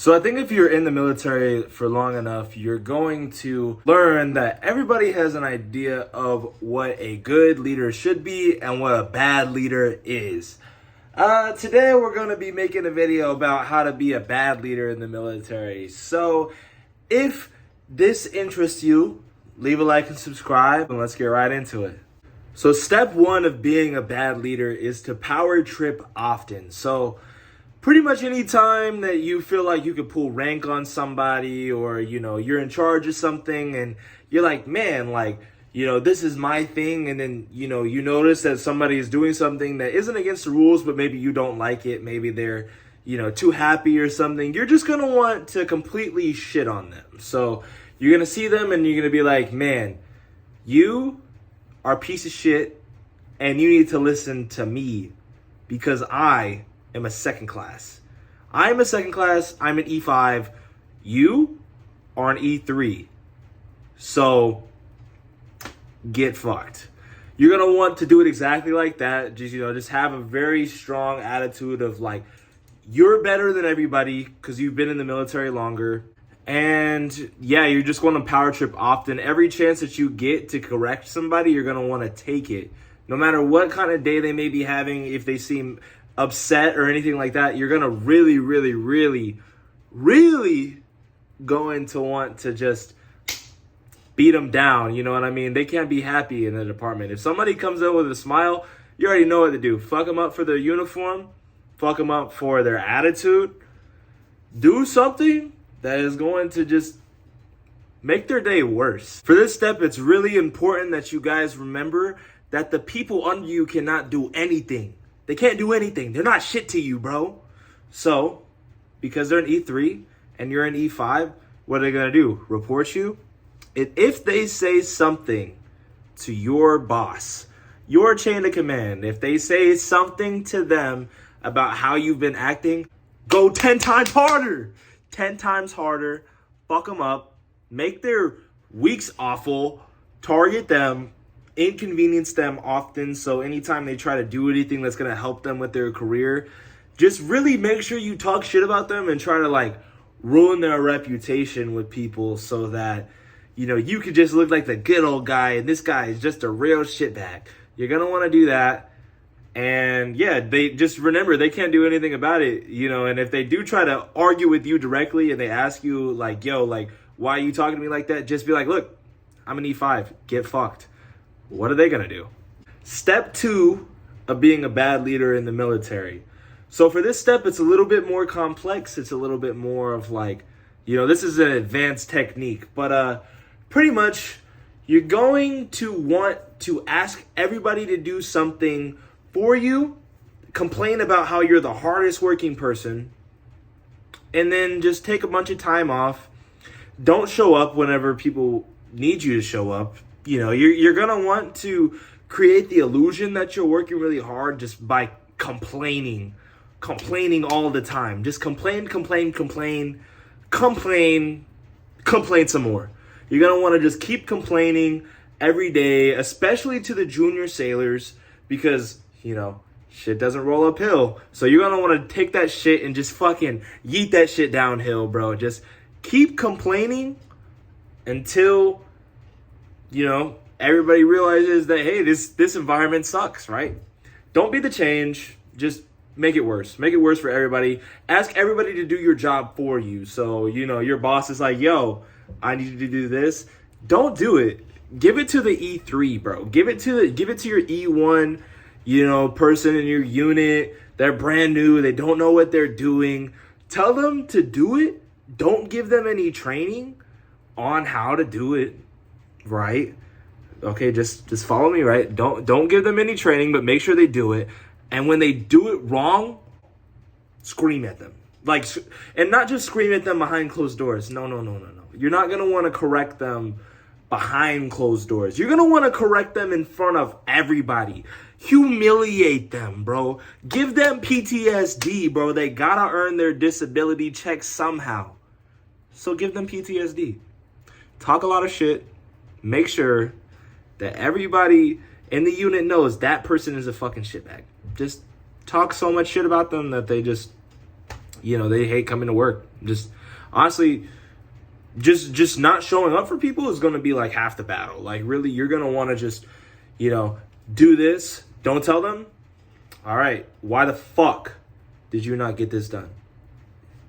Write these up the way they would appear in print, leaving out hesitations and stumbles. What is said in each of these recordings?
So I think if you're in the military for long enough, you're going to learn that everybody has an idea of what a good leader should be and what a bad leader is. Today we're going to be making a video about how to be a bad leader in the military. So if this interests you, leave a like and subscribe, and let's get right into it. So step one of being a bad leader is to power trip often. So pretty much any time that you feel like you could pull rank on somebody, or, you're in charge of something and you're like, man, this is my thing. And then, you notice that somebody is doing something that isn't against the rules, but maybe you don't like it. Maybe they're, too happy or something. You're just going to want to completely shit on them. So you're going to see them and you're going to be like, man, you are a piece of shit and you need to listen to me because I am a second class. I'm a second class. I'm an E5. You are an E3. So get fucked. You're going to want to do it exactly like that. Just have a very strong attitude of like, you're better than everybody because you've been in the military longer. And yeah, you're just going to power trip often. Every chance that you get to correct somebody, you're going to want to take it. No matter what kind of day they may be having, if they seem upset or anything like that, you're going to really going to want to just beat them down. You know what I mean? They can't be happy in the department. If somebody comes up with a smile, you already know what to do. Fuck them up for their uniform. Fuck them up for their attitude. Do something that is going to just make their day worse. For this step, it's really important that you guys remember that the people under you cannot do anything. They can't do anything. They're not shit to you, bro. So, because they're an E3 and you're an E5, what are they going to do? Report you? If they say something to your boss, your chain of command, if they say something to them about how you've been acting, go 10 times harder. 10 times harder. Fuck them up. Make their weeks awful. Target them. Inconvenience them often, so anytime they try to do anything that's going to help them with their career, just really make sure you talk shit about them and try to ruin their reputation with people so that you could just look like the good old guy and this guy is just a real shitbag. You're going to want to do that. And yeah, they just remember they can't do anything about it, and if they do try to argue with you directly and they ask you why are you talking to me like that, just be like, look, I'm an E5, get fucked. What are they going to do? Step two of being a bad leader in the military. So for this step, it's a little bit more complex. It's a little bit more of this is an advanced technique. But pretty much, you're going to want to ask everybody to do something for you. Complain about how you're the hardest working person. And then just take a bunch of time off. Don't show up whenever people need you to show up. You're going to want to create the illusion that you're working really hard just by complaining all the time. Just complain some more. You're going to want to just keep complaining every day, especially to the junior sailors, because, shit doesn't roll uphill. So you're going to want to take that shit and just fucking yeet that shit downhill, bro. Just keep complaining until everybody realizes that, hey, this environment sucks, right? Don't be the change. Just make it worse. Make it worse for everybody. Ask everybody to do your job for you. So, your boss is like, yo, I need you to do this. Don't do it. Give it to the E3, bro. Give it to your E1, person in your unit. They're brand new. They don't know what they're doing. Tell them to do it. Don't give them any training on how to do it. Right? Okay, just follow me, right? Don't give them any training, but make sure they do it. And when they do it wrong, scream at them. And not just scream at them behind closed doors. No. You're not going to want to correct them behind closed doors. You're going to want to correct them in front of everybody. Humiliate them, bro. Give them PTSD, bro. They got to earn their disability check somehow. So give them PTSD. Talk a lot of shit. Make sure that everybody in the unit knows that person is a fucking shitbag. Just talk so much shit about them that they just you know, they hate coming to work. Just honestly, just not showing up for people is going to be like half the battle. Like, really, you're going to want to just, you know, do this. Don't tell them. All right, why the fuck did you not get this done?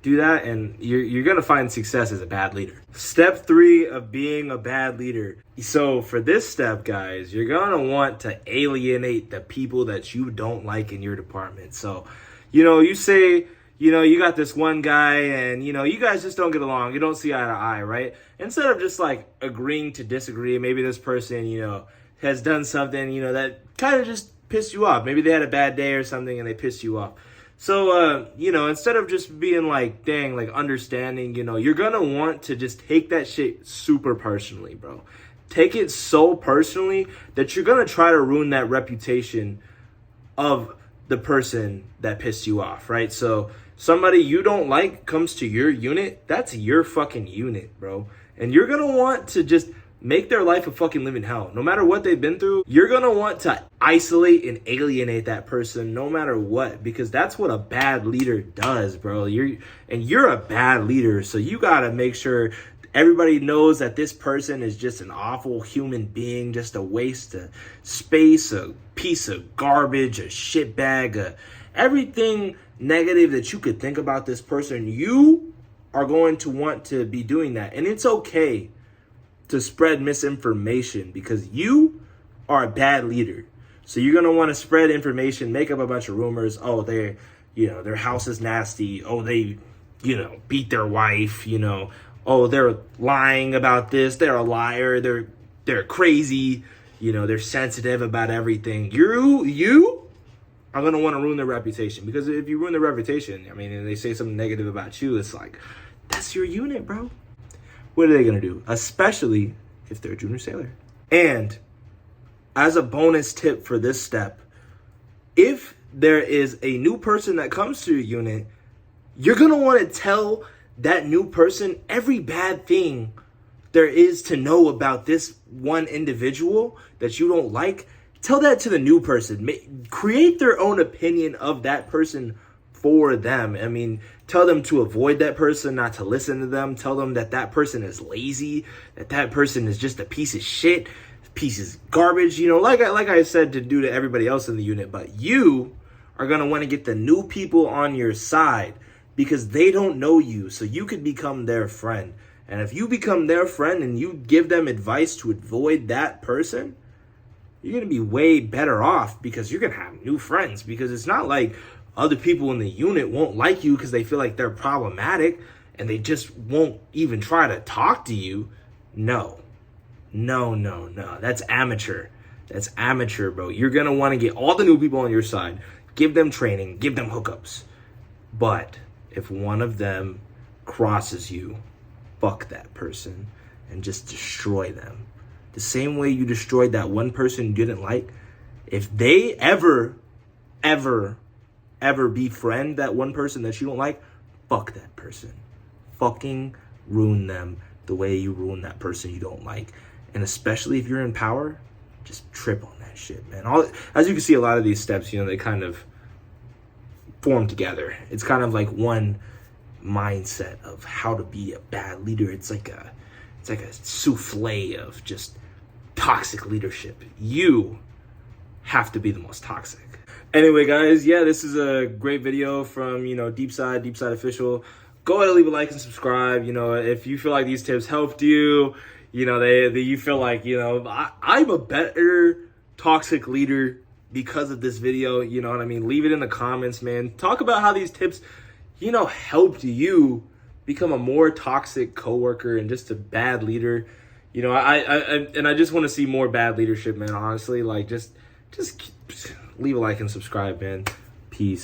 Do that, and you're going to find success as a bad leader. Step 3 of being a bad leader. So for this step, guys, you're going to want to alienate the people that you don't like in your department. So, you know, you say, you know, you got this one guy and, you know, you guys just don't get along. You don't see eye to eye, right? Instead of just like agreeing to disagree, maybe this person, you know, has done something, you know, that kind of just pissed you off. Maybe they had a bad day or something and they pissed you off. So, you know, instead of just being like, dang, like understanding, you know, you're going to want to just take that shit super personally, bro. Take it so personally that you're going to try to ruin that reputation of the person that pissed you off, right? So somebody you don't like comes to your unit, that's your fucking unit, bro. And you're going to want to just make their life a fucking living hell. No matter what they've been through, you're going to want to isolate and alienate that person no matter what, because that's what a bad leader does, bro. You're a bad leader, so you got to make sure everybody knows that this person is just an awful human being, just a waste of space, a piece of garbage, a shitbag, everything negative that you could think about this person. You are going to want to be doing that, and it's okay to spread misinformation because you are a bad leader. So you're going to want to spread information, make up a bunch of rumors. Oh, they're, you know, their house is nasty. Oh, they, you know, beat their wife, you know. Oh, they're lying about this. They're a liar. They're crazy. You know, they're sensitive about everything. You are going to want to ruin their reputation, because if you ruin their reputation, I mean, and they say something negative about you, it's like, that's your unit, bro. What are they going to do? Especially if they're a junior sailor. And as a bonus tip for this step, if there is a new person that comes to your unit, you're going to want to tell that new person every bad thing there is to know about this one individual that you don't like. Tell that to the new person. Create their own opinion of that person for them. I mean, tell them to avoid that person, not to listen to them. Tell them that that person is lazy, that person is just a piece of shit, piece of garbage, you know, like I said to do to everybody else in the unit. But you are going to want to get the new people on your side because they don't know you, so you could become their friend. And if you become their friend and you give them advice to avoid that person, you're going to be way better off because you're going to have new friends. Because it's not like other people in the unit won't like you because they feel like they're problematic and they just won't even try to talk to you. No. That's amateur. That's amateur, bro. You're going to want to get all the new people on your side, give them training, give them hookups. But if one of them crosses you, fuck that person and just destroy them. The same way you destroyed that one person you didn't like, if they ever befriend that one person that you don't like, fuck that person. Fucking ruin them the way you ruin that person you don't like. And especially if you're in power, just trip on that shit, man. As you can see, a lot of these steps, you know, they kind of form together. It's kind of like one mindset of how to be a bad leader. It's like a souffle of just toxic leadership. You have to be the most toxic. Anyway, guys, yeah, this is a great video from, you know, Deepside Official. Go ahead and leave a like and subscribe. You know, if you feel like these tips helped you, you know, you feel like, you know, I'm a better toxic leader because of this video. You know what I mean? Leave it in the comments, man. Talk about how these tips, you know, helped you become a more toxic coworker and just a bad leader. You know, I just want to see more bad leadership, man. Honestly, like just leave a like and subscribe, man. Peace.